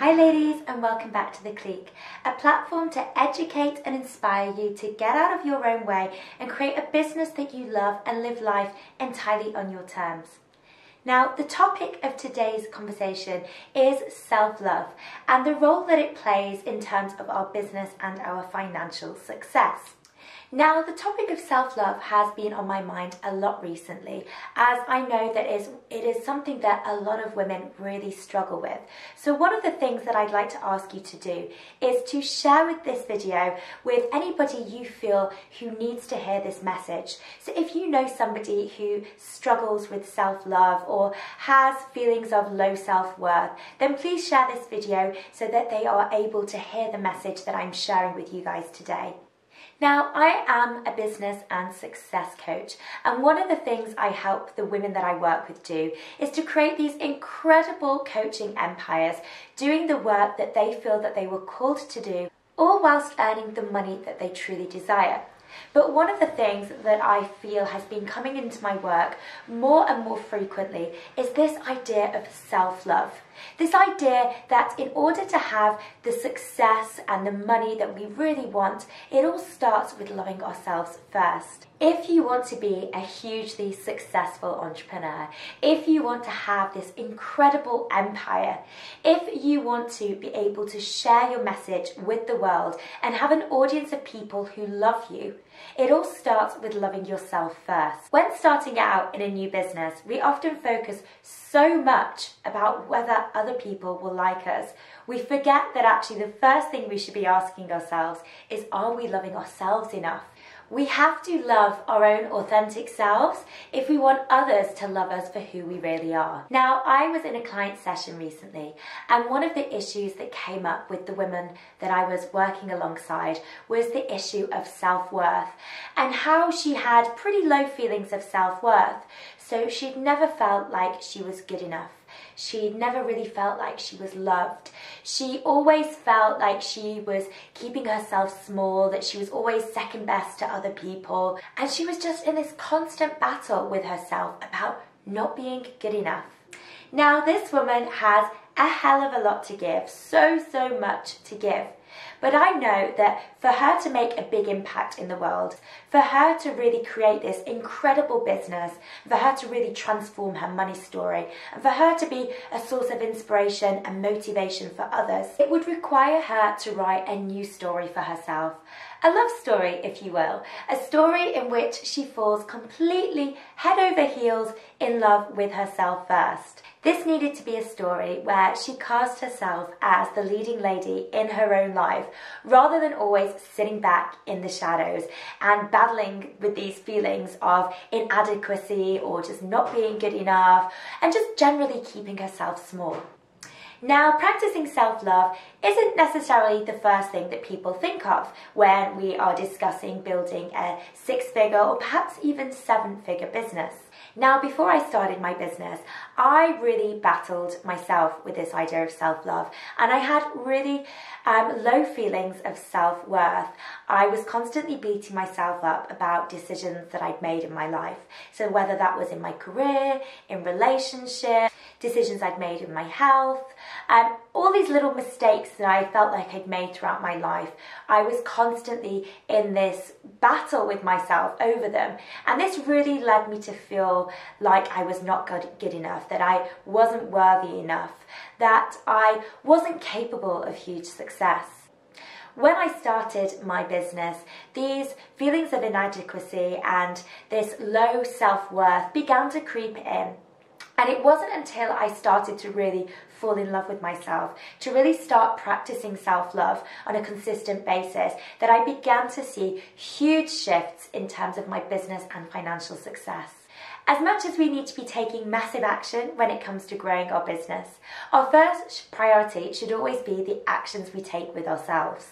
Hi ladies, and welcome back to The Clique, a platform to educate and inspire you to get out of your own way and create a business that you love and live life entirely on your terms. Now, the topic of today's conversation is self-love and the role that it plays in terms of our business and our financial success. Now, the topic of self-love has been on my mind a lot recently, as I know that it is something that a lot of women really struggle with. So one of the things that I'd like to ask you to do is to share with this video with anybody you feel who needs to hear this message. So if you know somebody who struggles with self-love or has feelings of low self-worth, then please share this video so that they are able to hear the message that I'm sharing with you guys today. Now, I am a business and success coach, and one of the things I help the women that I work with do is to create these incredible coaching empires, doing the work that they feel that they were called to do, all whilst earning the money that they truly desire. But one of the things that I feel has been coming into my work more and more frequently is this idea of self-love. This idea that in order to have the success and the money that we really want, it all starts with loving ourselves first. If you want to be a hugely successful entrepreneur, if you want to have this incredible empire, if you want to be able to share your message with the world and have an audience of people who love you, it all starts with loving yourself first. When starting out in a new business, we often focus so much about whether other people will like us. We forget that actually the first thing we should be asking ourselves is, are we loving ourselves enough? We have to love our own authentic selves if we want others to love us for who we really are. Now, I was in a client session recently, and one of the issues that came up with the women that I was working alongside was the issue of self-worth and how she had pretty low feelings of self-worth. So she'd never felt like she was good enough. She'd never really felt like she was loved. She always felt like she was keeping herself small, that she was always second best to other people. And she was just in this constant battle with herself about not being good enough. Now, this woman has a hell of a lot to give, so much to give. But I know that for her to make a big impact in the world, for her to really create this incredible business, for her to really transform her money story, and for her to be a source of inspiration and motivation for others, it would require her to write a new story for herself. A love story, if you will. A story in which she falls completely head over heels in love with herself first. This needed to be a story where she cast herself as the leading lady in her own life, rather than always sitting back in the shadows and battling with these feelings of inadequacy or just not being good enough and just generally keeping herself small. Now, practicing self-love isn't necessarily the first thing that people think of when we are discussing building a six-figure or perhaps even seven-figure business. Now, before I started my business, I really battled myself with this idea of self-love, and I had really low feelings of self-worth. I was constantly beating myself up about decisions that I'd made in my life. So whether that was in my career, in relationships, decisions I'd made in my health, all these little mistakes that I felt like I'd made throughout my life, I was constantly in this battle with myself over them. And this really led me to feel like I was not good enough, that I wasn't worthy enough, that I wasn't capable of huge success. When I started my business, these feelings of inadequacy and this low self-worth began to creep in. And it wasn't until I started to really fall in love with myself, to really start practicing self-love on a consistent basis, that I began to see huge shifts in terms of my business and financial success. As much as we need to be taking massive action when it comes to growing our business, our first priority should always be the actions we take with ourselves.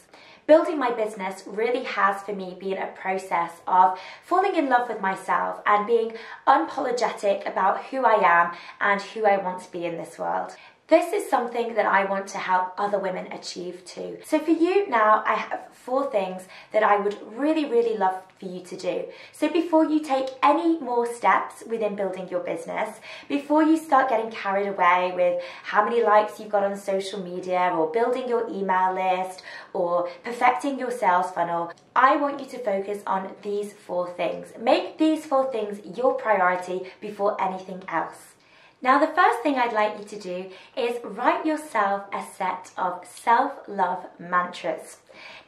Building my business really has for me been a process of falling in love with myself and being unapologetic about who I am and who I want to be in this world. This is something that I want to help other women achieve too. So for you now, I have 4 things that I would really love for you to do. So before you take any more steps within building your business, before you start getting carried away with how many likes you've got on social media, or building your email list, or perfecting your sales funnel, I want you to focus on these 4 things. Make these 4 things your priority before anything else. Now, the first thing I'd like you to do is write yourself a set of self-love mantras.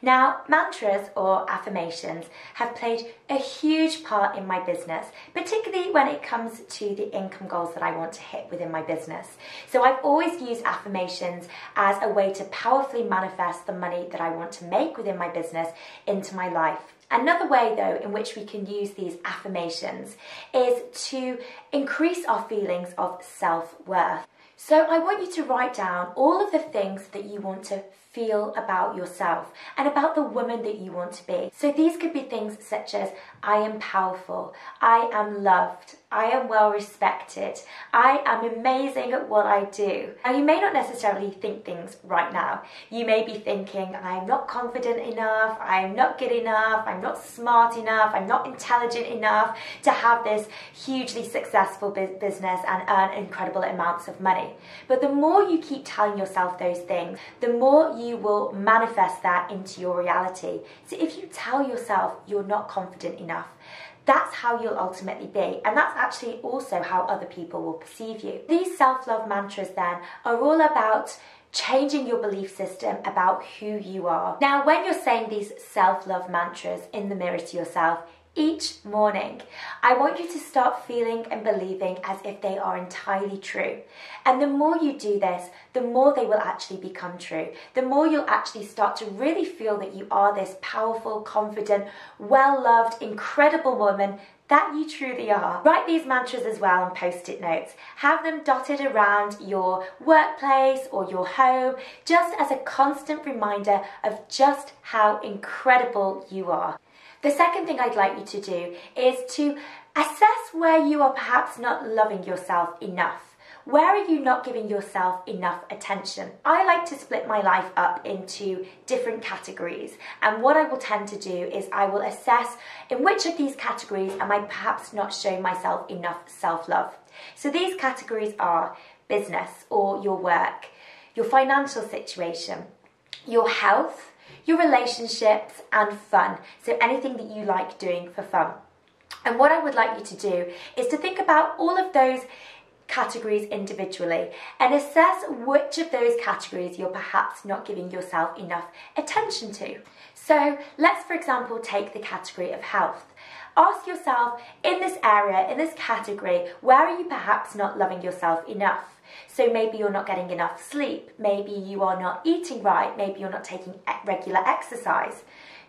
Now, mantras or affirmations have played a huge part in my business, particularly when it comes to the income goals that I want to hit within my business. So I've always used affirmations as a way to powerfully manifest the money that I want to make within my business into my life. Another way, though, in which we can use these affirmations is to increase our feelings of self-worth. So I want you to write down all of the things that you want to feel about yourself and about the woman that you want to be. So these could be things such as, I am powerful, I am loved, I am well respected, I am amazing at what I do. Now, you may not necessarily think things right now. You may be thinking, I'm not confident enough, I'm not good enough, I'm not smart enough, I'm not intelligent enough to have this hugely successful business and earn incredible amounts of money. But the more you keep telling yourself those things, the more you will manifest that into your reality. So if you tell yourself you're not confident enough, that's how you'll ultimately be, and that's actually also how other people will perceive you. These self-love mantras then are all about changing your belief system about who you are. Now, when you're saying these self-love mantras in the mirror to yourself each morning, I want you to start feeling and believing as if they are entirely true. And the more you do this, the more they will actually become true. The more you'll actually start to really feel that you are this powerful, confident, well-loved, incredible woman that you truly are. Write these mantras as well on post-it notes. Have them dotted around your workplace or your home, just as a constant reminder of just how incredible you are. The second thing I'd like you to do is to assess where you are perhaps not loving yourself enough. Where are you not giving yourself enough attention? I like to split my life up into different categories, and what I will tend to do is I will assess in which of these categories am I perhaps not showing myself enough self-love. So these categories are business or your work, your financial situation, your health, your relationships, and fun. So anything that you like doing for fun. And what I would like you to do is to think about all of those categories individually and assess which of those categories you're perhaps not giving yourself enough attention to. So let's, for example, take the category of health. Ask yourself, in this area, in this category, where are you perhaps not loving yourself enough? So maybe you're not getting enough sleep, maybe you are not eating right, maybe you're not taking regular exercise.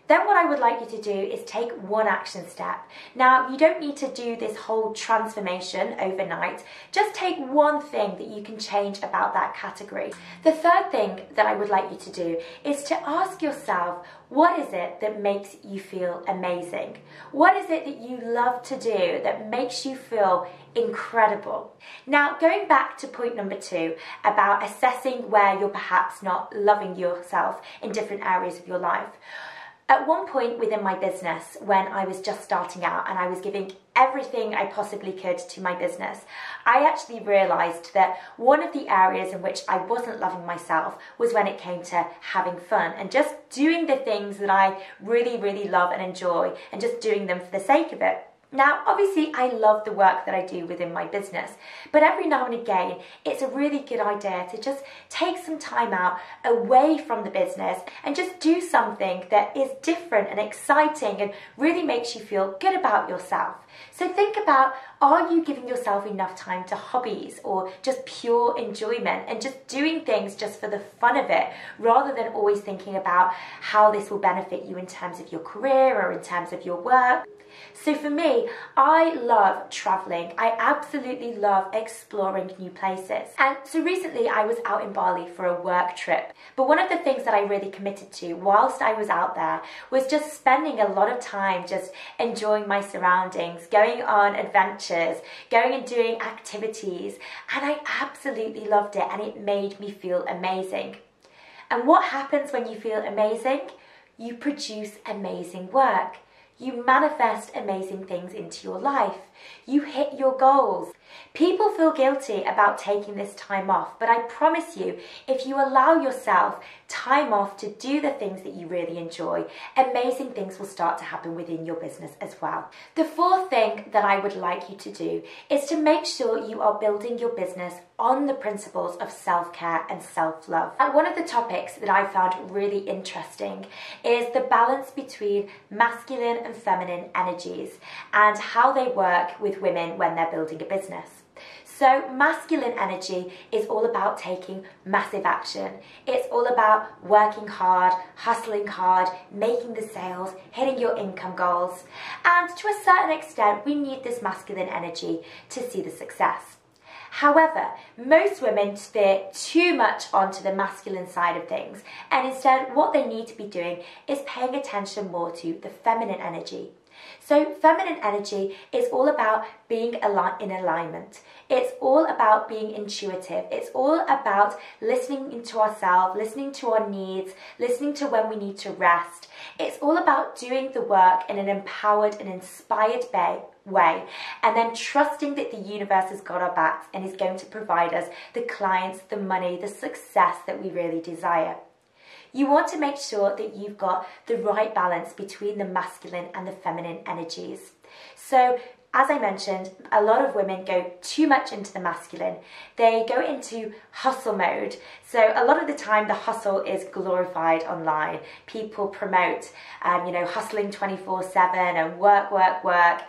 Then what I would like you to do is take one action step. Now, you don't need to do this whole transformation overnight. Just take one thing that you can change about that category. The third thing that I would like you to do is to ask yourself, what is it that makes you feel amazing? What is it that you love to do that makes you feel incredible? Now, going back to point number 2 about assessing where you're perhaps not loving yourself in different areas of your life. At one point within my business, when I was just starting out and I was giving everything I possibly could to my business, I actually realised that one of the areas in which I wasn't loving myself was when it came to having fun and just doing the things that I really love and enjoy and just doing them for the sake of it. Now, obviously, I love the work that I do within my business, but every now and again, it's a really good idea to just take some time out away from the business and just do something that is different and exciting and really makes you feel good about yourself. So think about, are you giving yourself enough time to hobbies or just pure enjoyment and just doing things just for the fun of it, rather than always thinking about how this will benefit you in terms of your career or in terms of your work? So for me, I love traveling. I absolutely love exploring new places. And so recently I was out in Bali for a work trip. But one of the things that I really committed to whilst I was out there was just spending a lot of time just enjoying my surroundings, going on adventures, going and doing activities, and I absolutely loved it, and it made me feel amazing. And what happens when you feel amazing? You produce amazing work. You manifest amazing things into your life. You hit your goals. People feel guilty about taking this time off, but I promise you, if you allow yourself time off to do the things that you really enjoy, amazing things will start to happen within your business as well. The fourth thing that I would like you to do is to make sure you are building your business on the principles of self-care and self-love. And one of the topics that I found really interesting is the balance between masculine and feminine energies and how they work with women when they're building a business. So masculine energy is all about taking massive action. It's all about working hard, hustling hard, making the sales, hitting your income goals. And to a certain extent, we need this masculine energy to see the success. However, most women steer too much onto the masculine side of things, and instead what they need to be doing is paying attention more to the feminine energy. So feminine energy is all about being in alignment. It's all about being intuitive. It's all about listening into ourselves, listening to our needs, listening to when we need to rest. It's all about doing the work in an empowered and inspired way, and then trusting that the universe has got our backs and is going to provide us the clients, the money, the success that we really desire. You want to make sure that you've got the right balance between the masculine and the feminine energies. So, as I mentioned, a lot of women go too much into the masculine. They go into hustle mode. So a lot of the time the hustle is glorified online. People promote, hustling 24/7 and work.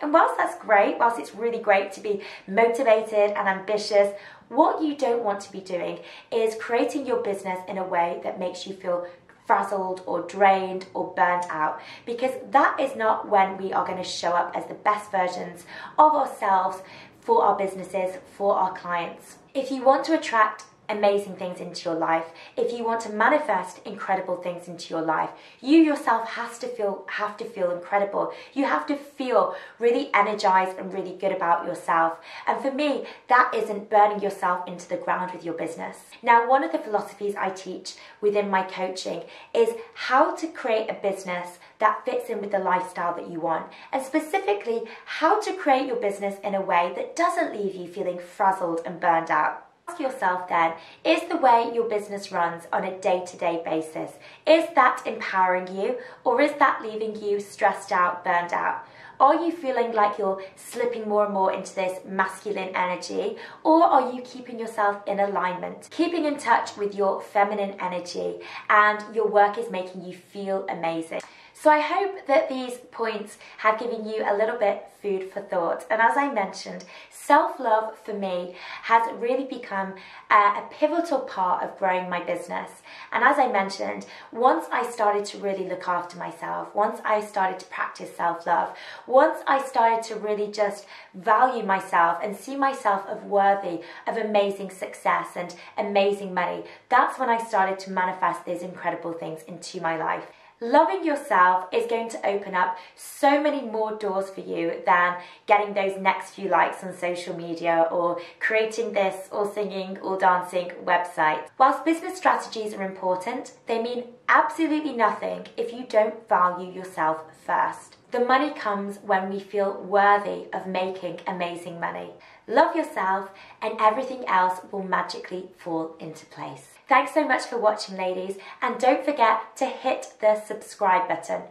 And whilst that's great, whilst it's really great to be motivated and ambitious, what you don't want to be doing is creating your business in a way that makes you feel frazzled or drained or burnt out, because that is not when we are going to show up as the best versions of ourselves for our businesses, for our clients. If you want to attract amazing things into your life, if you want to manifest incredible things into your life, you yourself have to feel incredible. You have to feel really energized and really good about yourself. And for me, that isn't burning yourself into the ground with your business. Now, one of the philosophies I teach within my coaching is how to create a business that fits in with the lifestyle that you want, and specifically how to create your business in a way that doesn't leave you feeling frazzled and burned out. Ask yourself then, is the way your business runs on a day-to-day basis, is that empowering you, or is that leaving you stressed out, burned out? Are you feeling like you're slipping more and more into this masculine energy, or are you keeping yourself in alignment, keeping in touch with your feminine energy, and your work is making you feel amazing? So I hope that these points have given you a little bit food for thought. And as I mentioned, self-love for me has really become a pivotal part of growing my business. And as I mentioned, once I started to really look after myself, once I started to practice self-love, once I started to really just value myself and see myself as worthy of amazing success and amazing money, that's when I started to manifest these incredible things into my life. Loving yourself is going to open up so many more doors for you than getting those next few likes on social media or creating this or singing or dancing website. Whilst business strategies are important, they mean absolutely nothing if you don't value yourself first. The money comes when we feel worthy of making amazing money. Love yourself and everything else will magically fall into place. Thanks so much for watching, ladies, and don't forget to hit the subscribe button.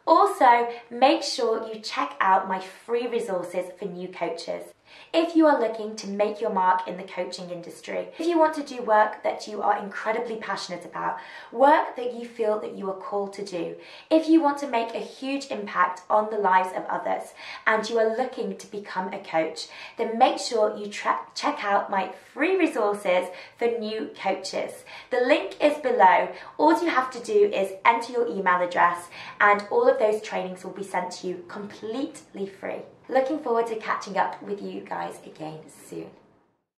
Also, make sure you check out my free resources for new coaches. If you are looking to make your mark in the coaching industry, if you want to do work that you are incredibly passionate about, work that you feel that you are called to do, if you want to make a huge impact on the lives of others and you are looking to become a coach, then make sure you check out my free resources for new coaches. The link is below. All you have to do is enter your email address and all of those trainings will be sent to you completely free. Looking forward to catching up with you guys again soon.